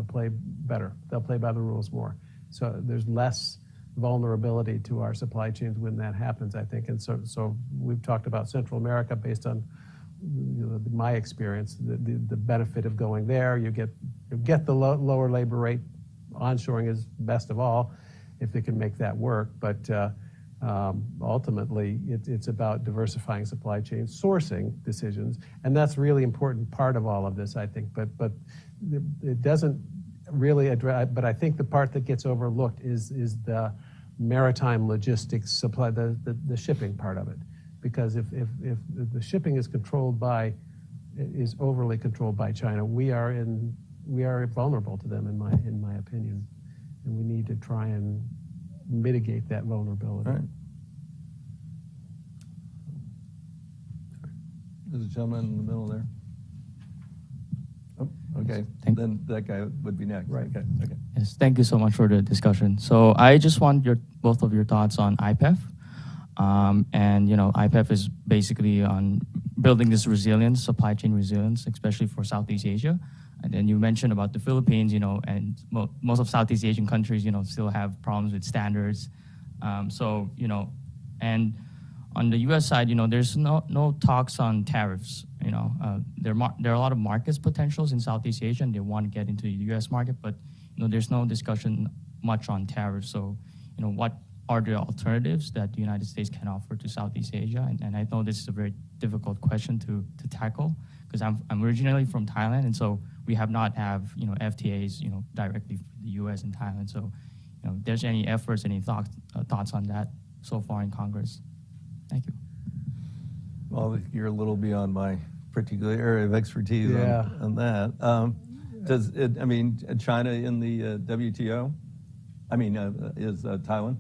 play better. They'll play by the rules more. So there's less vulnerability to our supply chains when that happens, I think. And so we've talked about Central America based on my experience. The benefit of going there, you get the lower labor rate. Onshoring is best of all, if they can make that work. But ultimately, it's about diversifying supply chains, sourcing decisions, and that's a really important part of all of this, I think. But it doesn't really address. But I think the part that gets overlooked is the maritime logistics supply, the shipping part of it, because if the shipping is overly controlled by China, we are vulnerable to them, in my opinion, and we need to try and mitigate that vulnerability. All right. There's a gentleman in the middle there. Oh, okay. Then that guy would be next. Right. Okay. Yes, thank you so much for the discussion. So I just want both of your thoughts on IPath. And IPath is basically on building this resilience, supply chain resilience, especially for Southeast Asia. And then you mentioned about the Philippines, and most of Southeast Asian countries, still have problems with standards. And on the U.S. side, there's no talks on tariffs. There are a lot of markets potentials in Southeast Asia, and they want to get into the U.S. market, but there's no discussion much on tariffs. So, what are the alternatives that the United States can offer to Southeast Asia? And I know this is a very difficult question to tackle, because I'm originally from Thailand, and so we have not have FTAs directly for the U.S. and Thailand. So, if there's any efforts, any thoughts on that so far in Congress? Thank you. Well, you're a little beyond my particular area of expertise on that. China in the WTO? Is Thailand?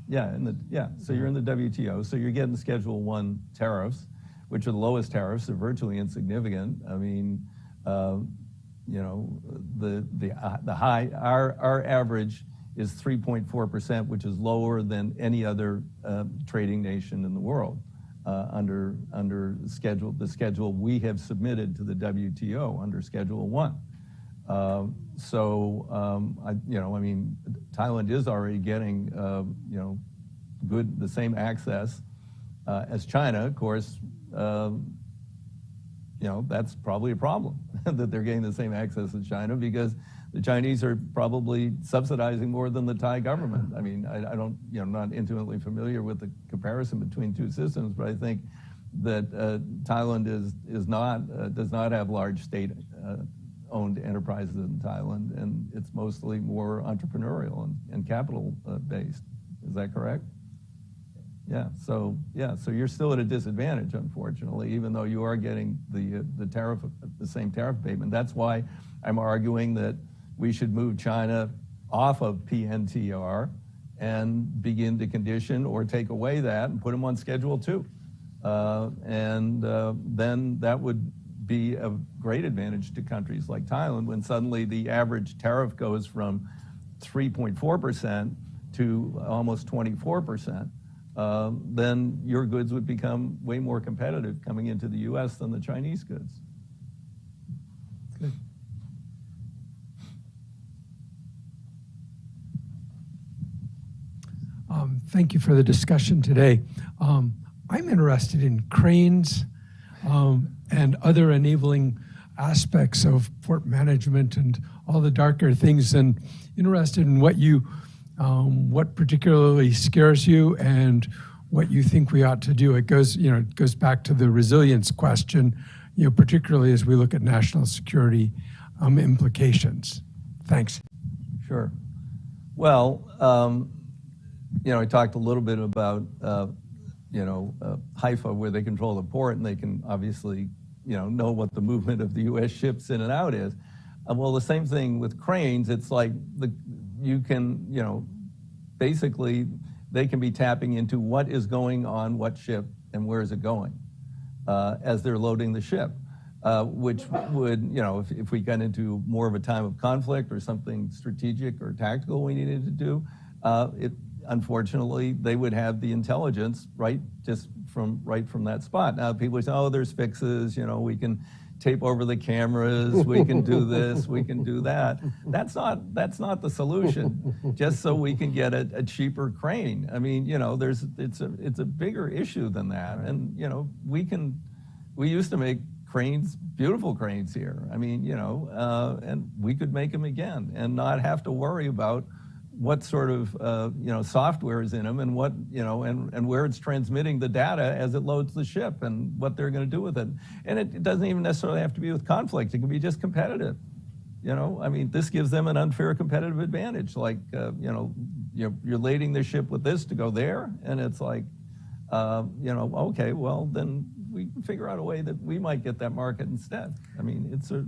Yeah, so you're in the WTO, so you're getting Schedule 1 tariffs, which are the lowest tariffs. They're virtually insignificant. Our average is 3.4%, which is lower than any other trading nation in the world under the schedule we have submitted to the WTO under Schedule 1. Thailand is already getting the same access as China. Of course, that's probably a problem that they're getting the same access as China, because the Chinese are probably subsidizing more than the Thai government. I don't, I'm not intimately familiar with the comparison between two systems, but I think that Thailand does not have large state-owned enterprises in Thailand, and it's mostly more entrepreneurial and capital based. Is that correct? So you're still at a disadvantage, unfortunately, even though you are getting the same tariff payment. That's why I'm arguing that we should move China off of PNTR and begin to condition or take away that and put them on Schedule 2. Then that would be a great advantage to countries like Thailand, when suddenly the average tariff goes from 3.4% to almost 24%. Then your goods would become way more competitive coming into the U.S. than the Chinese goods. Good. Thank you for the discussion today. I'm interested in cranes and other enabling aspects of port management and all the darker things, and interested in what particularly scares you and what you think we ought to do. It goes back to the resilience question, particularly as we look at national security implications? Thanks. Sure. Well, I talked a little bit about, Haifa, where they control the port, and they can obviously, know what the movement of the U.S. ships in and out is. Well, the same thing with cranes. It's like basically they can be tapping into what is going on what ship and where is it going as they're loading the ship. Which would, if we got into more of a time of conflict or something strategic or tactical we needed to do, unfortunately, they would have the intelligence right from that spot. Now, people say, oh, there's fixes, we can tape over the cameras, we can do this, we can do that. That's not the solution, just so we can get a cheaper crane. I mean, it's a bigger issue than that. And, we used to make cranes, beautiful cranes here. I mean, and we could make them again and not have to worry about what sort of, software is in them and what, and where it's transmitting the data as it loads the ship and what they're going to do with it. And it doesn't even necessarily have to be with conflict. It can be just competitive. I mean, this gives them an unfair competitive advantage. Like, you're lading the ship with this to go there, and it's like, okay, well, then we can figure out a way that we might get that market instead. I mean, it's a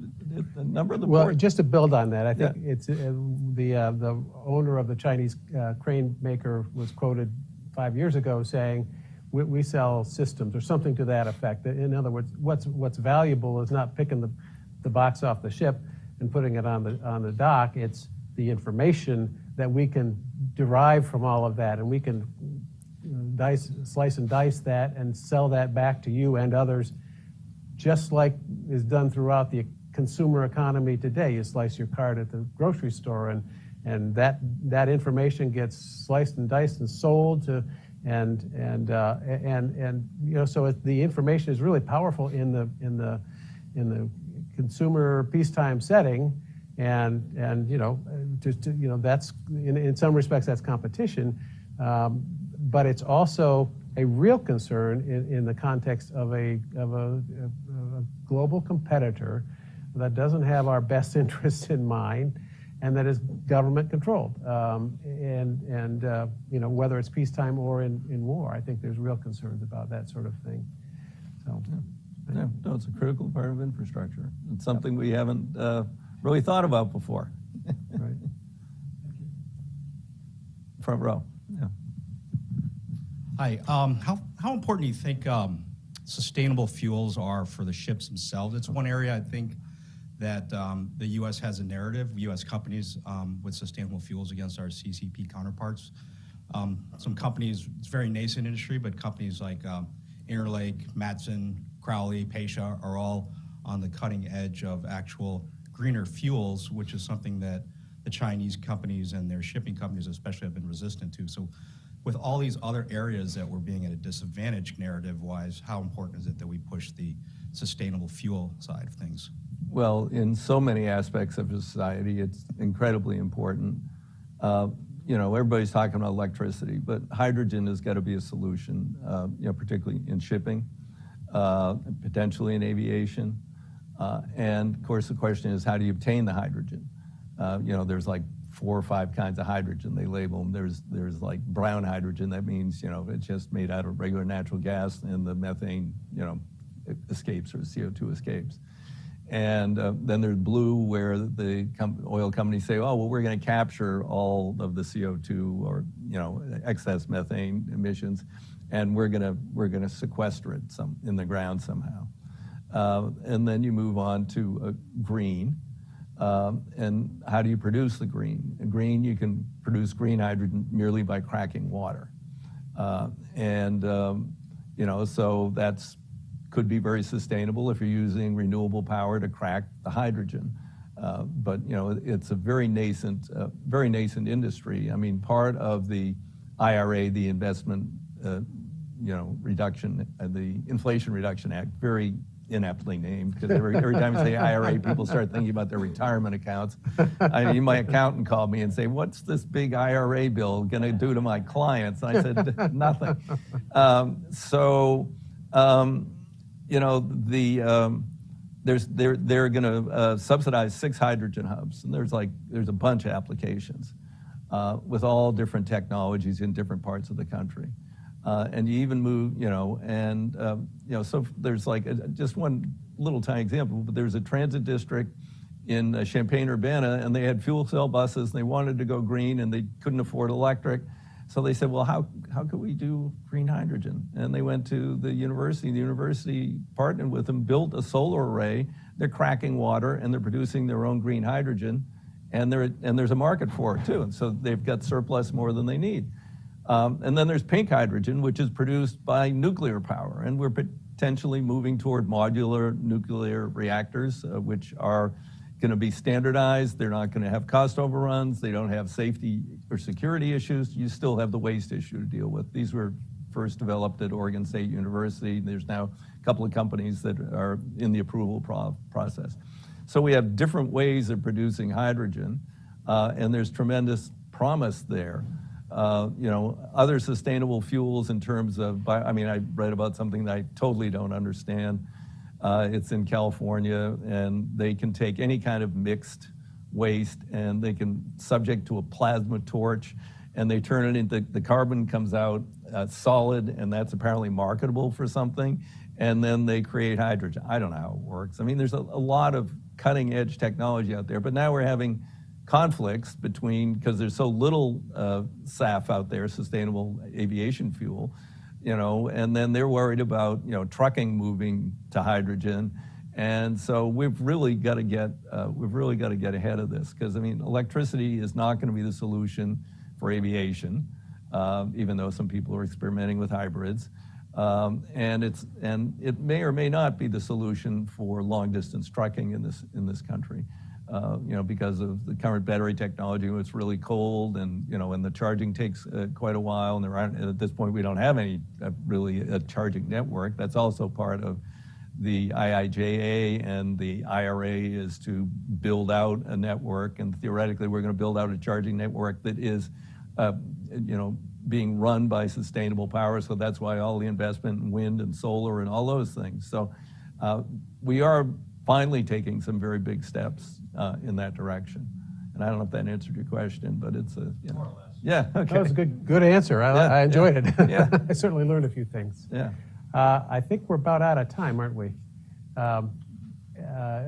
number of the Well, ports. just to build on that, I think it's the owner of the Chinese crane maker was quoted 5 years ago saying, we sell systems or something to that effect. In other words, what's valuable is not picking the box off the ship and putting it on the dock. It's the information that we can derive from all of that, and we can slice and dice that and sell that back to you and others, just like is done throughout the consumer economy today. You slice your card at the grocery store, and that information gets sliced and diced and sold to, so the information is really powerful in the consumer peacetime setting, and that's in some respects that's competition. But it's also a real concern in the context of a global competitor that doesn't have our best interests in mind and that is government controlled. Whether it's peacetime or in war, I think there's real concerns about that sort of thing. So, no, it's a critical part of infrastructure. It's something we haven't really thought about before. Right. Front row. Yeah. Hi. How important do you think sustainable fuels are for the ships themselves? It's one area I think that the U.S. has a narrative, U.S. companies with sustainable fuels against our CCP counterparts. Some companies, it's a very nascent industry, but companies like Interlake, Matson, Crowley, Pasha are all on the cutting edge of actual greener fuels, which is something that the Chinese companies and their shipping companies especially have been resistant to. So with all these other areas that we're being at a disadvantage narrative-wise, how important is it that we push the sustainable fuel side of things? Well, in so many aspects of society, it's incredibly important. Everybody's talking about electricity, but hydrogen has got to be a solution, particularly in shipping, potentially in aviation. And of course, the question is, how do you obtain the hydrogen? There's like 4 or 5 kinds of hydrogen. They label them. There's like brown hydrogen. That means, it's just made out of regular natural gas and the methane, escapes or CO2 escapes. And then there's blue, where the oil companies say, oh, well, we're going to capture all of the CO2 or, excess methane emissions, and we're going to sequester it in the ground somehow. And then you move on to green. And how do you produce the green? Green, you can produce green hydrogen merely by cracking water. So that's could be very sustainable if you're using renewable power to crack the hydrogen. But it's a very nascent industry. I mean, part of the IRA, the Investment, Reduction, the Inflation Reduction Act, very ineptly named, because every time you say IRA, people start thinking about their retirement accounts. My accountant called me and say, "What's this big IRA bill going to do to my clients?" And I said, "Nothing." they're going to subsidize 6 hydrogen hubs, and there's a bunch of applications with all different technologies in different parts of the country. And you even move, so there's just one little tiny example, but there's a transit district in Champaign-Urbana, and they had fuel cell buses, and they wanted to go green, and they couldn't afford electric. So they said, well, how could we do green hydrogen? And they went to the university partnered with them, built a solar array. They're cracking water, and they're producing their own green hydrogen, and there's a market for it, too. And so they've got surplus more than they need. And then there's pink hydrogen, which is produced by nuclear power. And we're potentially moving toward modular nuclear reactors, which are going to be standardized. They're not going to have cost overruns. They don't have safety or security issues. You still have the waste issue to deal with. These were first developed at Oregon State University. There's now a couple of companies that are in the approval process. So we have different ways of producing hydrogen, and there's tremendous promise there. Other sustainable fuels in terms of, I read about something that I totally don't understand. It's in California, and they can take any kind of mixed waste, and they can subject to a plasma torch, and they turn it into, the carbon comes out solid, and that's apparently marketable for something, and then they create hydrogen. I don't know how it works. There's a lot of cutting edge technology out there, but now we're having conflicts because there's so little SAF out there, sustainable aviation fuel, and then they're worried about, trucking moving to hydrogen. And so we've really got to get ahead of this, because electricity is not going to be the solution for aviation, even though some people are experimenting with hybrids. And it may or may not be the solution for long distance trucking in this country. Because of the current battery technology, when it's really cold, and the charging takes quite a while, and at this point we don't have any really a charging network. That's also part of the IIJA, and the IRA is to build out a network, and theoretically we're going to build out a charging network that is, being run by sustainable power. So that's why all the investment in wind and solar and all those things. So we are finally taking some very big steps in that direction. And I don't know if that answered your question, but it's more or less. Yeah, okay. That was a good answer. I enjoyed it. Yeah. I certainly learned a few things. Yeah. I think we're about out of time, aren't we?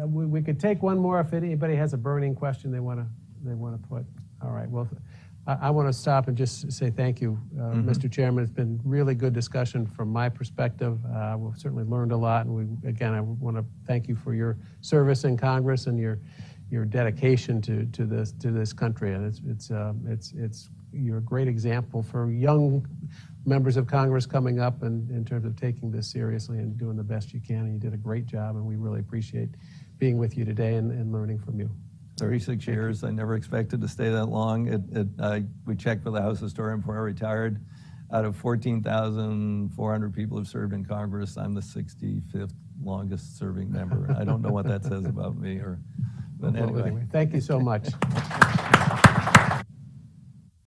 We could take one more if anybody has a burning question they want to put. All right. Well, I want to stop and just say thank you, Mr. Chairman. It's been really good discussion from my perspective. We've certainly learned a lot, and I want to thank you for your service in Congress and your dedication to this country. And you're a great example for young members of Congress coming up, and in terms of taking this seriously and doing the best you can. And you did a great job, and we really appreciate being with you today and learning from you. 36 years. I never expected to stay that long. We checked with the House historian before I retired. Out of 14,400 people who've served in Congress, I'm the 65th longest serving member. I don't know what that says about me, but anyway. Thank you so much.